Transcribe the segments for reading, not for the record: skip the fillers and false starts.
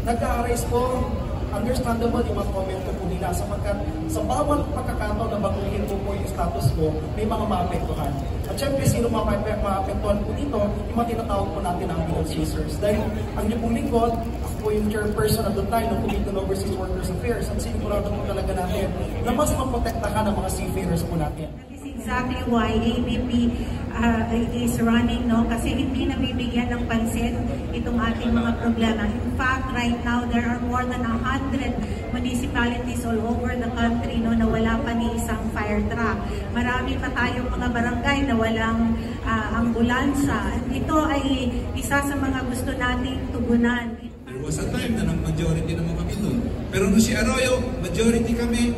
nag-a-arise po, understandable yung mga comment ko po nila sapagkat sa bawat pagkakataon na baguhin po po yung status ko, may mga maapektuhan. At syempre, sino maapektuhan po dito, yung mga tinatawag po natin ang ambulance chasers. Dahil ang niyo pong lingkod, ako po yung chairperson at the time ng Committee on Overseas Workers Affairs at sinigurado po talaga natin na mas maprotektahan ang mga seafarers po natin. Exactly why ABP is running, no? Kasi hindi nabibigyan ng pansin itong ating mga problema. In fact, right now, there are more than 100 municipalities all over the country, no, na wala pa ni isang fire truck. Marami pa tayong mga barangay na walang ambulansa. Ito ay isa sa mga gusto nating tugunan. There was a time na majority naman kami doon. Pero nung si Arroyo, majority kami,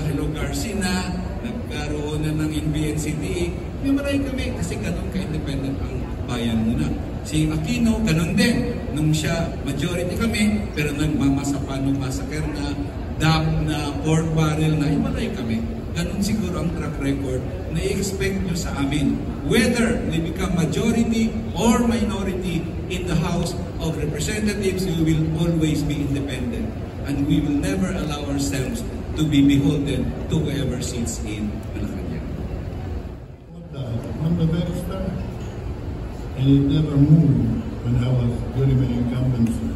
Hello Garcina, nagkaroon na ng NBNCDE, may maray kami kasi ganun ka-independent ang bayan muna. Si Aquino, ganun din. Nung siya, majority kami, pero nagmamasapa nung massacre na, dam na, pork barrel na, imaray kami. Ganun siguro ang track record na i-expect nyo sa amin. Whether we become majority or minority in the House of Representatives, we will always be independent. And we will never allow ourselves to be beholden to whoever sits in Malacanang. From the very start, and it never moved when I was during my incumbency.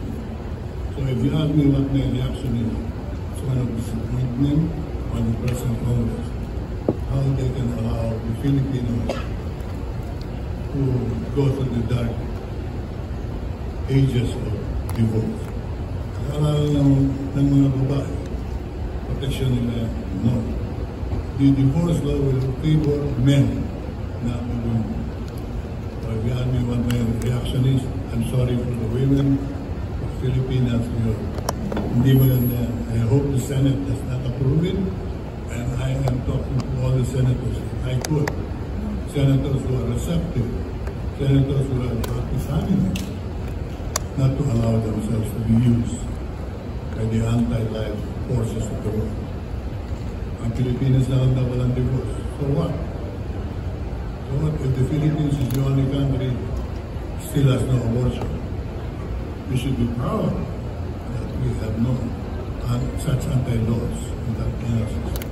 So if you ask me what my reaction is, it's one of disappointment on the present Congress. How they can allow the Filipinos to go through the dark ages of divorce. Akala ng mga babae, protection nila, no. The divorce law will favor men, not the women. So if you ask me what my reaction is, I'm sorry for the women of Filipinas. Hindi maganda. I hope the Senate does not approve it, and I am talking to all the senators, if I could. Senators who are receptive, senators who are Pakistani, not to allow themselves to be used by the anti-life forces of the world. Ang Pilipinas na lang na walang divorce. So what? So what if the Philippines is the only country still has no abortion? We should be proud that we have no such anti-laws in that kind of system.